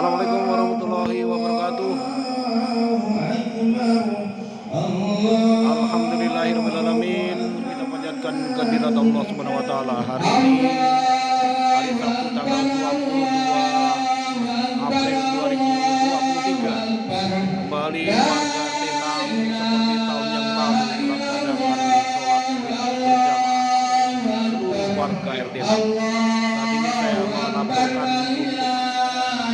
Assalamualaikum warahmatullahi wabarakatuh. Alhamdulillahirrahmanirrahim. Kita panjatkan kehadirat Allah Subhanahu wa taala hari ini, hari Sabtu tanggal 22 April 2023. Kembali warga Tenang seperti tahun yang lalu melaksanakan sholat Id berjamaah seluruh warga RT 6. Saat ini saya melaporkan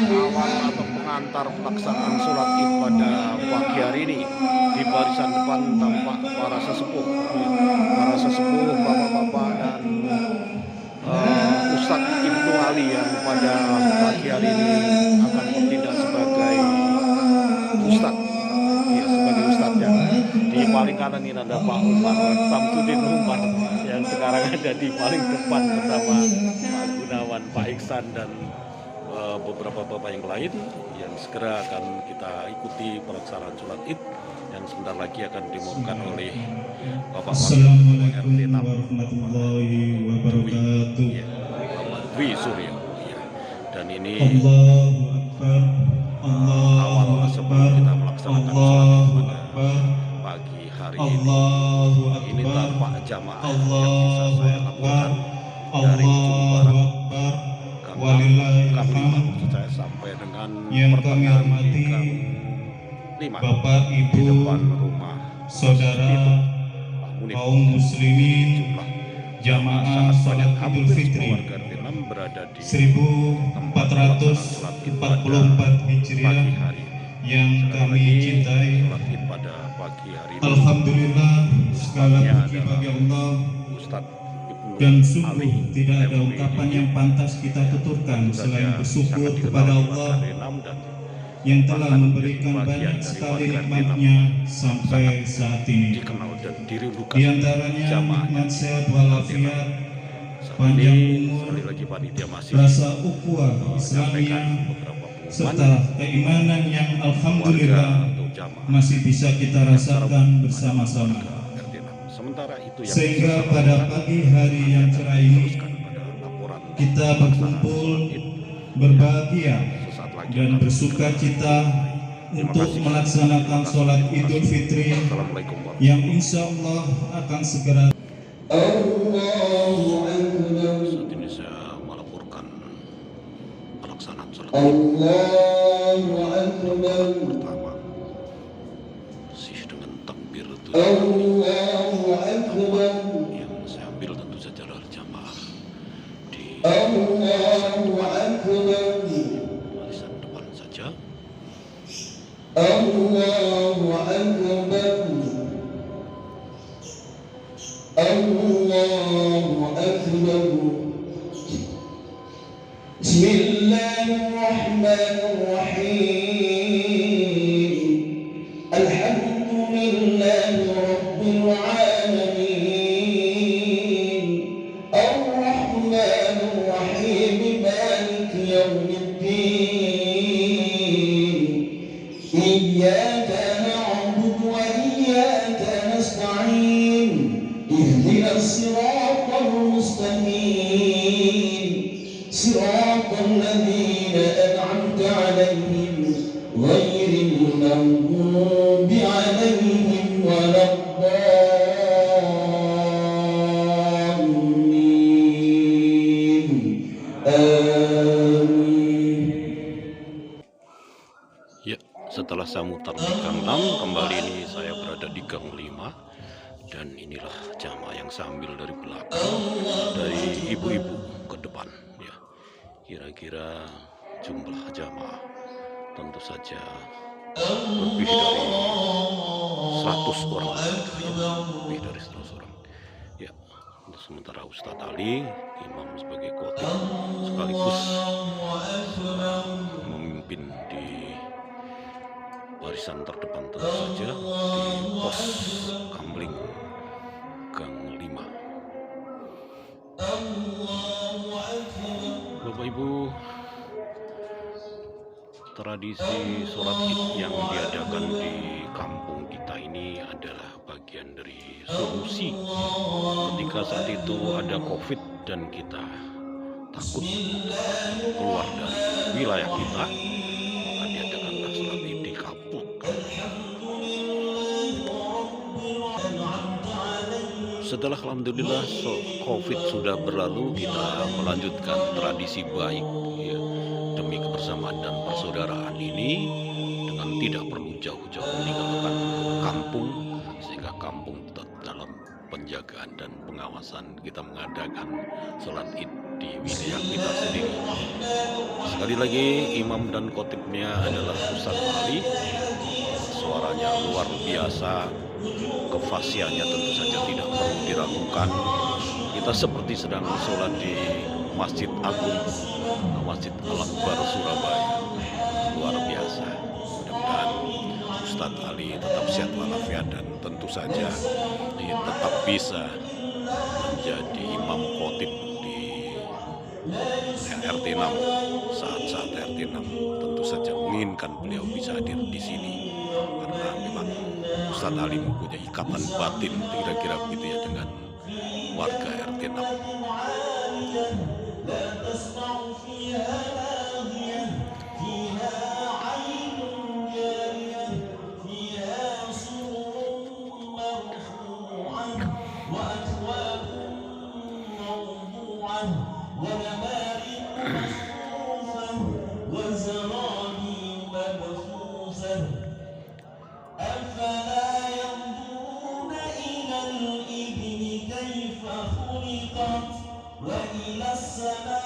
awal atau pengantar pelaksanaan sholat Id pada pagi hari ini. Di barisan depan tampak para sesepuh, bapak-bapak dan Ustadz Ibnu Ali yang pada pagi hari ini akan bertindak sebagai Ustadz, ya, sebagai Ustadznya. Di paling kanan ini ada Pak Umar Samsudin Umar yang sekarang ada di paling depan bersama Pak Gunawan, Pak Iksan dan beberapa bapak yang lain yang segera akan kita ikuti pelaksanaan sholat Id yang sebentar lagi akan dimulakan oleh Bapak Assalamualaikum warahmatullahi wabarakatuh. Ya, Bapak Dwi Suryo. Ya. Dan ini Allahu Akbar, awal sebelum kita melaksanakan sholat Id pada pagi hari ini. Allahu Ini Akbar, tampak jamaah yang bisa saya lakukan dari ujung barat Gang 5 saya sampai dengan yang kami pertengahan di hormati Gang 5 Bapak, di Ibu, depan rumah saudara kaum muslimin jamaah salat Idul Fitri warga RT 6 berada di 1444 Hijriah yang kami cintai. Pada pagi hari ini Alhamdulillah, segala puji bagi Allah, Ustadz dan sungguh tidak ada ungkapan yang pantas kita tuturkan selain bersyukur kepada Allah yang telah memberikan banyak sekali nikmatnya sampai saat ini. Di antaranya nikmat sehat walafiat, panjang umur, rasa ukhuwah Islamiyah, serta keimanan yang alhamdulillah masih bisa kita rasakan bersama-sama. Sehingga pada pagi hari yang cerah ini kita berkumpul berbahagia dan bersuka cita untuk melaksanakan sholat Idul Fitri yang insya Allah akan segera. Saat ini saya melaporkan pelaksanaan sholat pertama sih dengan takbir itu yang saya ambil tentu saja dari jamaah di barisan depan saja. Allahu Akbar, Allahu Akbar. Bismillahirrahmanirrahim. Alhamdulillahi Rabbil Alamin. Ar-Rahmanir Rahim. Maliki Yawmiddin. Iyyaka na'budu wa iyyaka nasta'in. Ihdinas siratal mustaqim. Siratal ladzina an'amta 'alaihim ghairil maghdubi 'alaihim waladdallin. Amin. Ya, setelah saya mutar di Gang 6, kembali ini saya berada di Gang 5. Dan inilah jamaah yang saya ambil dari belakang, dari ibu-ibu ke depan. Ya, kira-kira jumlah jamaah tentu saja lebih dari 100 orang. Lebih dari 100 orang. Ya, untuk sementara Ustadz Ali, imam sebagai khotib, sekaligus memimpin di barisan terdepan tentu saja di pos Kamling Gang 5. Bapak Ibu, tradisi sholat Id yang diadakan di kampung kita ini adalah bagian dari solusi ketika saat itu ada COVID dan kita takut keluar dari wilayah kita. Setelah alhamdulillah COVID sudah berlalu, kita melanjutkan tradisi baik ya, demi kebersamaan dan persaudaraan ini dengan tidak perlu jauh-jauh meninggalkan kampung, sehingga kampung tetap dalam penjagaan dan pengawasan. Kita mengadakan sholat id di wilayah kita sendiri. Sekali lagi, imam dan khotibnya adalah Ustadz Ali. Suaranya luar biasa, kefasihannya tentu saja tidak perlu diragukan. Kita seperti sedang sholat di Masjid Agung, Masjid Al-Akbar Surabaya. Luar biasa. Mudah-mudahan Ustadz Ali tetap sehat walafiat dan tentu saja tetap bisa menjadi imam khotib di RT 6 saat-saat RT 6. Tentu saja menginginkan beliau bisa hadir di sini karena memang Ustadz Ali mempunyai ikatan batin, kira-kira begitu ya, dengan warga RT 6. أفلا ينظرون إلى الإبل كيف خلقت وإلى السماء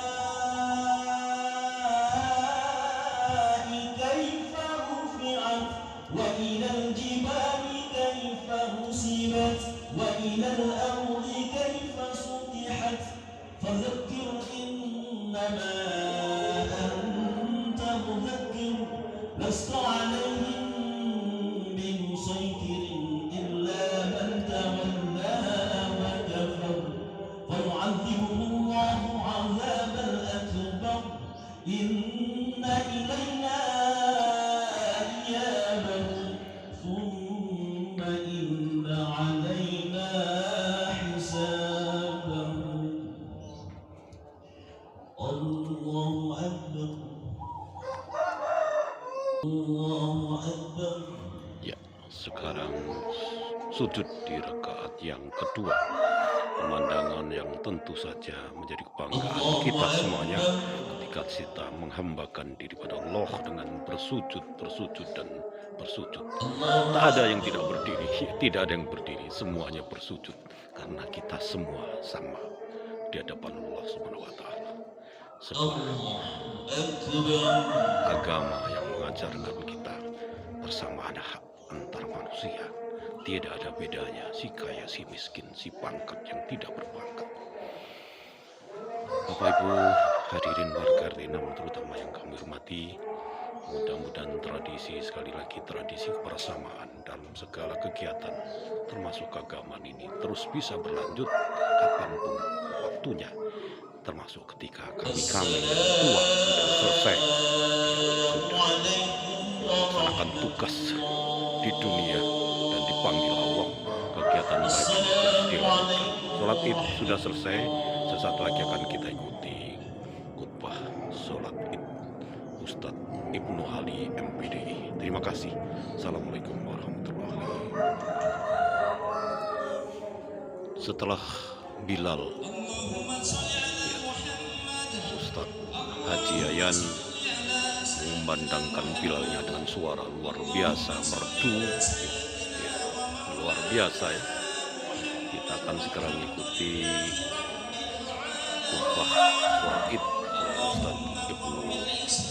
كيف رفعت وإلى الجبال كيف نصبت وإلى الأرض كيف سطحت فذكر إنما أنت مذكر لست عليهم بمسيطر إلا من تولى وكفر فيعذبه الله عذاب الأكبر إن إلينا إيابهم ثم إن علينا حسابهم الله أكبر الله أكبر. Ya, sekarang sujud di rakaat yang kedua. Pemandangan yang tentu saja menjadi kebanggaan kita semuanya ketika kita menghambakan diri pada Allah dengan bersujud dan bersujud. Tak ada yang tidak berdiri, tidak ada yang berdiri, semuanya bersujud karena kita semua sama di hadapan Allah Subhanahu wa taala. Sebab agama yang mengajarkan kita persamaan hak antar manusia. Tidak ada bedanya si kaya, si miskin, si pangkat yang tidak berpangkat. Bapak Ibu hadirin warga RT 6 terutama yang kami hormati, mudah-mudahan tradisi, sekali lagi tradisi kebersamaan dalam segala kegiatan termasuk keagamaan ini terus bisa berlanjut kapanpun waktunya, termasuk ketika kami yang tua sudah selesai, sudah melaksanakan tugas di dunia dan dipanggil Allah, kegiatan mereka terus dilakukan. Sholat id sudah selesai, sesaat lagi akan kita ikuti khutbah sholat id Ustadz Ibnu Ali MPDI. Terima kasih. Assalamualaikum warahmatullahi wabarakatuh. Setelah Bilal, Ustadz Haji Yayan memandangkan Bilalnya dengan suara luar biasa, merdu, luar biasa ya. Kita akan segera mengikuti khutbah sholat id Ustadz Ibnu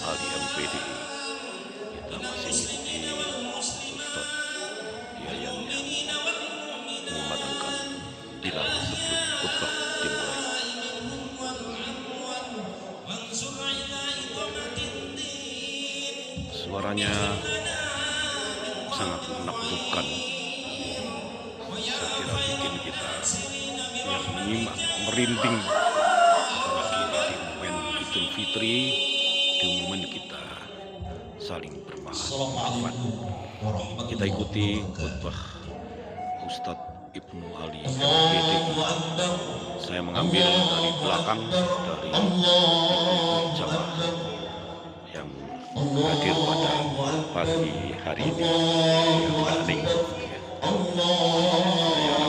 Ali MPDI. Kita masih mengikuti Ustadz Yayan yang memandangkan Bilal sebelum khutbah dimulai. Suaranya sangat menakjubkan. Saya kira bikin kita yang menyimak merinding, apalagi di momen Idul Fitri, di momen kita saling bermaafan. Kita ikuti khutbah Ustadz Ibnu Ali MPDI. Saya mengambil dari belakang dari jamaah yang hadir pada pagi hari ini yang paling saya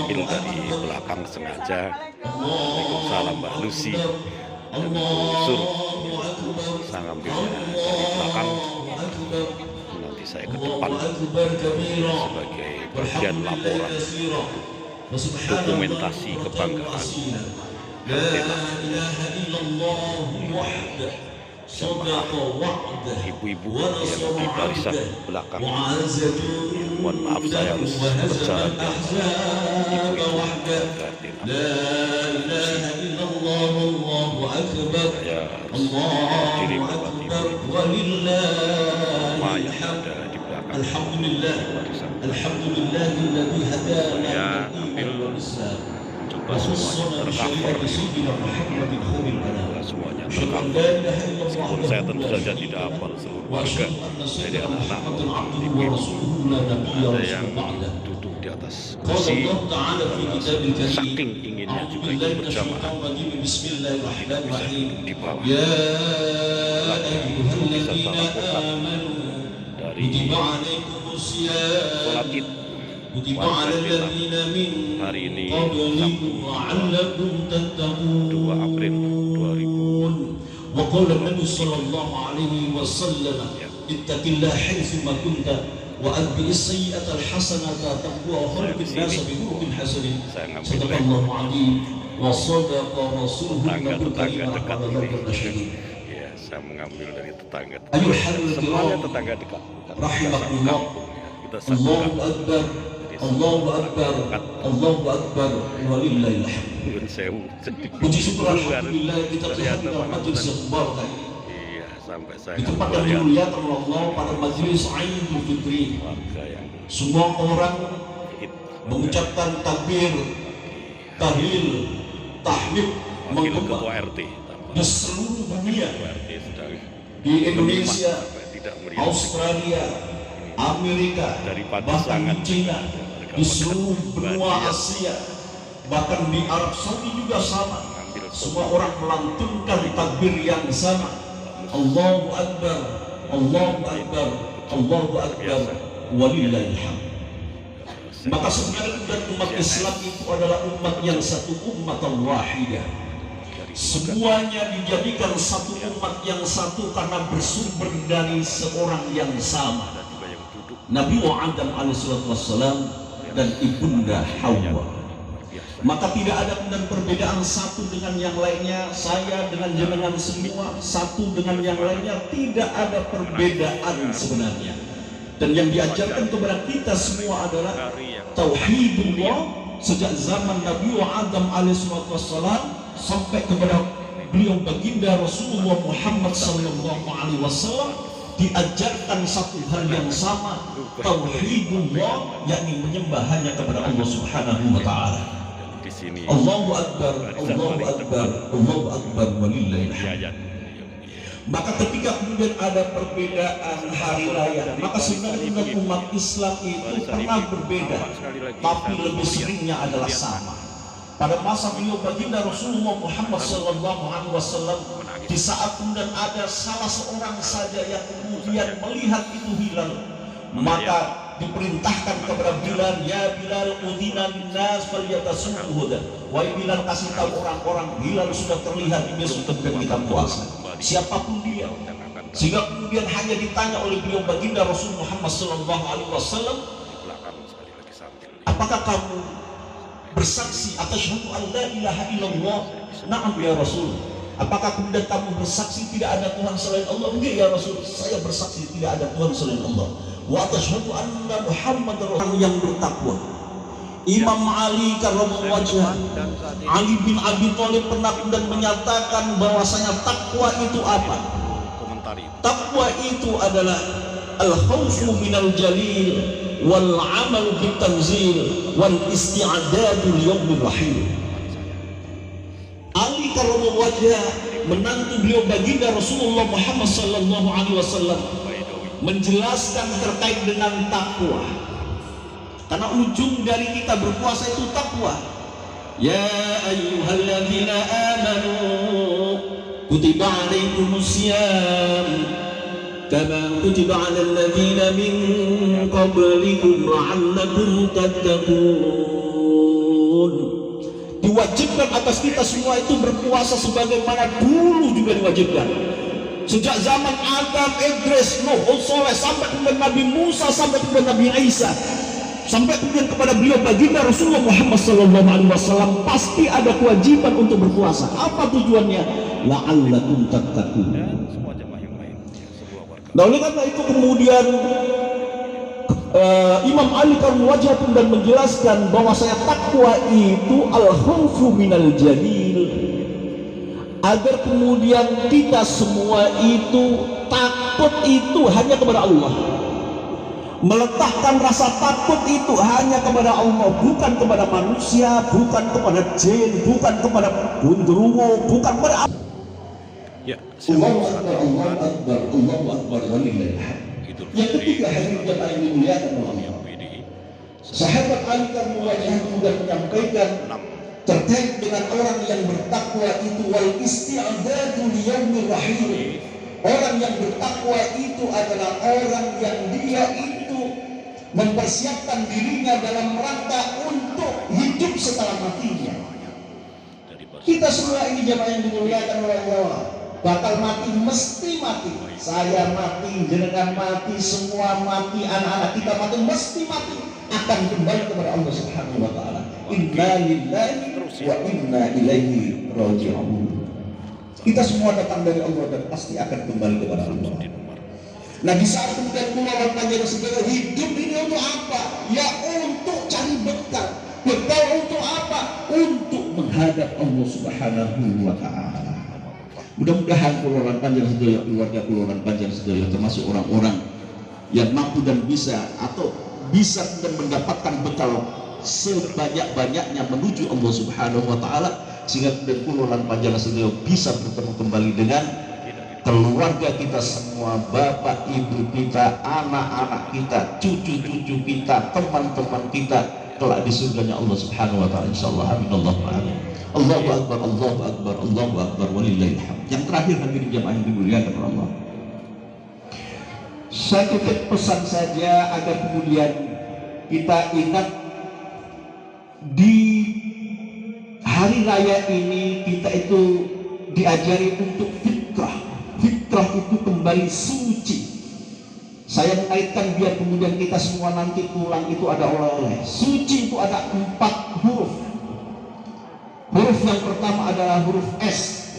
ambil dari belakang sengaja. Waalaikumsalam Mbak Lucy dan Bu Sur. Saya ngambilnya dari belakang, nanti saya ke depan sebagai bagian laporan dokumentasi kebanggaan jemaah ibu-ibu yang di barisan belakang. Mohon maaf saya harus berjalan ke ibu-ibu Garden. Saya harus diri buat ibu-ibu semua yang ada di belakang barisan. Saya ambil coba semuanya tercover, semuanya tercover. Meskipun saya tentu saja tidak hafal seluruh warga, jadi anak-anak ibu-ibu, ada yang duduk di atas kursi, saking inginnya juga ikut berjamaah tidak bisa duduk di bawah. Lagi bisa salah kotak dari sholat id hari ini Sabtu 2 April 2000. وقال النبي صلى الله عليه وسلم اتق الله حيثما كنت وأتبع السيئة الحسنة تمحوها وخلق الناس بخلق حسن صدق الله العظيم وصدق رسوله النبي dekat ini. Ya, saya mengambil dari tetangga. Semuanya tetangga dekat. Rahimahullah. Allahu Akbar. Allahu Akbar. Allahu Akbar. Walillahil hamd. Puji syukur alhamdulillah kita terhadap majelis yang mubarak. Iya, sampai saya di tempat yang mulia Allah pada majelis Aidul Fitri. Semua orang mengucapkan takbir, tahlil, tahmid, menghembah di seluruh dunia, di Indonesia, Australia, Amerika, bahkan di China, di seluruh benua Asia, bahkan di Arab Saudi juga sama. Semua orang melantunkan takbir yang sama. Allahu Akbar, Allahu Akbar, Allahu Akbar, walillahil hamd. Maka sebenarnya umat Islam itu adalah umat yang satu, umat wahidah. Semuanya dijadikan satu umat yang satu karena bersumber dari seorang yang sama, Nabi Adam alaihissalam dan ibunda Hawa. Maka tidak ada kemudian perbedaan satu dengan yang lainnya, saya dengan jenengan semua, satu dengan yang lainnya, tidak ada perbedaan sebenarnya. Dan yang diajarkan kepada kita semua adalah tauhidullah sejak zaman Nabi Adam alaihissalam sampai kepada beliau baginda Rasulullah Muhammad SAW, diajarkan satu hal yang sama, tauhidullah, yakni menyembah hanya kepada Allah Subhanahu wa taala. Allahu Akbar, Allahu Akbar, Allahu Akbar, walillahil hamd. Maka ketika kemudian ada perbedaan hari raya, maka sebenarnya umat Islam itu pernah berbeda, tapi lebih seringnya adalah sama. Pada masa beliau baginda Rasulullah Muhammad SAW, di saat kemudian ada salah seorang saja yang kemudian melihat itu hilal, maka diperintahkan kepada Bilal, ya Bilal, udina linnas falyatasuhu. Wahai Bilal, kasih tahu orang-orang hilal sudah terlihat, besok kita puasa. Siapapun dia, sehingga kemudian hanya ditanya oleh beliau baginda Rasul Muhammad SAW, apakah kamu bersaksi atas syahadu an la ilaha illallah? Na'am ya Rasul. Apakah kemudian kamu bersaksi tidak ada Tuhan selain Allah? Enggak ya Rasul, saya bersaksi tidak ada Tuhan selain Allah. Wa asyhadu anna Muhammadar Rasul. Yang bertakwa, Imam Ali karramallahu wajhah, Ali bin Abi Thalib pernah dan menyatakan bahwasanya takwa itu apa? Takwa itu adalah al-khawfu minal jalil wal amal bit tanzil wal isti'dadu li yaumir rahim. Ali karramallahu wajhah, menantu beliau baginda Rasulullah Muhammad sallallahu alaihi wasallam, menjelaskan terkait dengan takwa. Karena ujung dari kita berpuasa itu takwa. Ya ayyuhalladzina amanu kutiba alaikumusiyam kama kutiba alal ladzina min qablikum la'allakum tattaqun. turun. Diwajibkan atas kita semua itu berpuasa sebagaimana dulu juga diwajibkan. Sejak zaman Adam, Idris, Nuh, Soleh, sampai kemudian Nabi Musa, sampai kemudian Nabi Isa, sampai kemudian kepada beliau baginda Rasulullah Muhammad SAW, pasti ada kewajiban untuk berpuasa. Apa tujuannya? La'allakum tattaqun. Nah, oleh karena itu kemudian Imam Ali Karmul Wajah pun dan menjelaskan bahwa saya takwa itu al-khawfu minal jalil, agar kemudian kita semua itu takut itu hanya kepada Allah, meletakkan rasa takut itu hanya kepada Allah, bukan kepada manusia, bukan kepada jin, bukan kepada gundurwo, bukan kepada Allahu Akbar, Allahu Akbar, Allahu Akbar, walillahilhamd. Yang ketiga, hadirin jemaah yang dimuliakan Allah, sahabat Ali Karmul Wajah sudah menyampaikan terkait dengan orang yang bertakwa itu, wal isti'dadu liyaumir rahim. Orang yang bertakwa itu adalah orang yang dia itu mempersiapkan dirinya dalam rangka untuk hidup setelah matinya. Kita semua ini jemaah yang dimuliakan oleh Allah bakal mati, mesti mati. Saya mati, jenengan mati, semua mati, anak-anak kita mati, mesti mati, akan kembali kepada Allah Subhanahu wa taala. Inna lillahi wa inna ilaihi raji'un. Kita semua datang dari Allah dan pasti akan kembali kepada Allah. Nah, di saat kemudian keluar panjang segala hidup ini untuk apa? Ya untuk cari bekal. Bekal untuk apa? Untuk menghadap Allah Subhanahu wa taala. Mudah-mudahan keluaran panjang sedaya, keluarga keluaran panjang sedaya, termasuk orang-orang yang mampu dan bisa atau bisa dan mendapatkan bekal sebanyak-banyaknya menuju Allah Subhanahu wa taala, sehingga kemudian keluaran panjang sedaya bisa bertemu kembali dengan keluarga kita semua, bapak ibu kita, anak-anak kita, cucu-cucu kita, teman-teman kita kelak di surganya Allah Subhanahu wa taala, insyaallah. Amin Allahumma amin. Allahu akbar, Allahu akbar, Allahu akbar, walillahilhamd. Yang terakhir, hadirin jemaah yang dimuliakan oleh Allah, saya titip pesan saja agar kemudian kita ingat di hari raya ini kita itu diajari untuk fitrah. Fitrah itu kembali suci. Saya mengaitkan biar kemudian kita semua nanti pulang itu ada oleh-oleh. Suci itu ada 4 huruf. Huruf yang pertama adalah huruf S.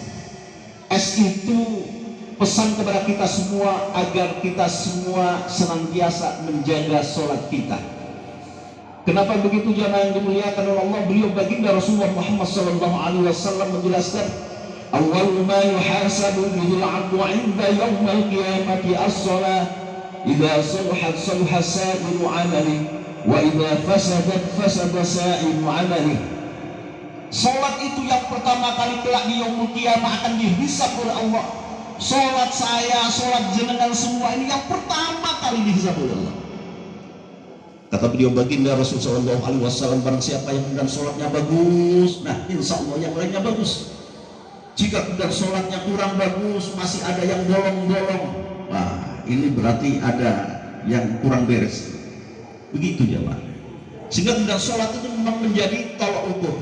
S itu pesan kepada kita semua agar kita semua senantiasa menjaga sholat kita. Kenapa begitu jemaah yang dimuliakan oleh Allah? Beliau baginda Rasulullah Muhammad SAW menjelaskan, awal ma yuhasabu bihil abdu 'inda yaumil qiyamati as-shalah, idza salahat salaha sa'iru 'amali wa idza fasadat fasada sa'iru 'amali. Salat itu yang pertama kali kelak di yaumul qiyamah akan dihisab oleh Allah. Salat saya, salat jenengan semua ini yang pertama kali dihisab oleh Allah. Kata beliau baginda Rasulullah SAW, barang siapa yang kemudian sholatnya bagus, nah insya Allah yang lainnya bagus. Jika kemudian sholatnya kurang bagus, masih ada yang bolong-bolong, wah ini berarti ada yang kurang beres. Begitu ya Pak. Sehingga kemudian sholat itu memang menjadi tolak ukur.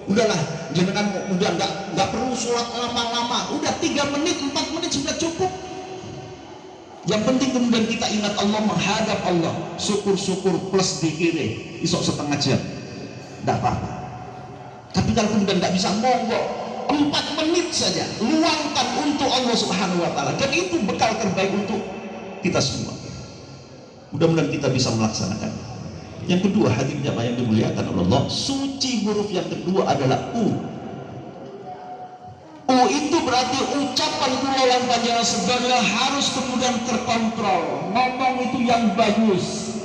Udahlah, jenengan udah nggak perlu sholat lama-lama, udah 3 menit, 4 menit sudah cukup. Yang penting kemudian kita ingat Allah, menghadap Allah, syukur-syukur plus dikiri, isok setengah jam, tidak apa-apa. Tapi kalau kemudian tidak bisa, monggo 4 menit saja, luangkan untuk Allah Subhanahu wa taala, dan itu bekal terbaik untuk kita semua. Mudah-mudahan kita bisa melaksanakan. Yang kedua, hadirin jemaah yang dimuliakan oleh Allah, suci huruf yang kedua adalah U. U itu berarti ucapan keluaran panjang segala harus kemudian terkontrol. Ngomong itu yang bagus.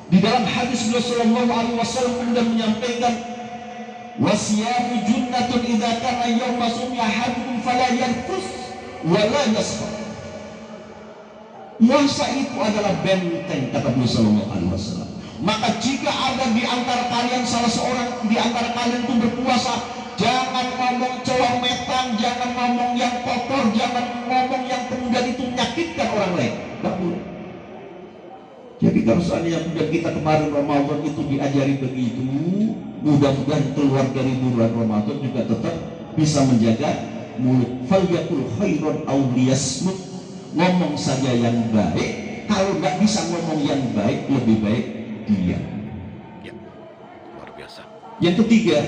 Di dalam hadis Beliau sallallahu alaihi wasallam kemudian menyampaikan, wasiyamu junnatun idza kana yawma sumi ahadukum fala yarfus wa la yasfah. Puasa itu adalah benteng, kata Beliau sallallahu alaihi wasallam. Maka jika ada di antara kalian salah seorang di antara kalian itu berpuasa, jangan ngomong celometan, jangan ngomong yang kotor, jangan ngomong yang kemudian itu menyakitkan orang lain. Jadi Kalau seandainya kita kemarin Ramadan itu diajari begitu, mudah-mudahan keluar dari bulan Ramadan juga tetap bisa menjaga mulut. Falyakul khairan aw liyasmut, ngomong saja yang baik. Kalau nggak bisa ngomong yang baik, lebih baik diam. Ya, luar biasa. Yang ketiga,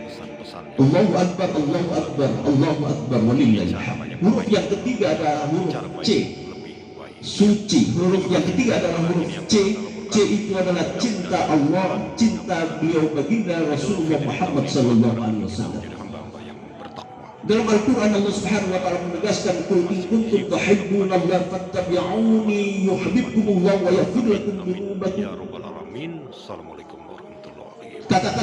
Pesan-pesannya. Allahu Akbar, Allahu Akbar, Allahu Akbar, walillahil hamd. Huruf yang ketiga adalah huruf C, suci. Huruf yang ketiga adalah huruf C. C itu adalah cinta Allah, cinta beliau baginda Rasulullah Muhammad sallallahu alaihi wasallam. Dalam Al-Quran Allah Subhanahu wa taala menegaskan, "Qul in kuntum tuhibbunallaha fattabi'uni yuhibbukumullah wa yaghfir lakum dhunubakum." Ya rabbal alamin. Assalamualaikum warahmatullahi wabarakatuh. Katakan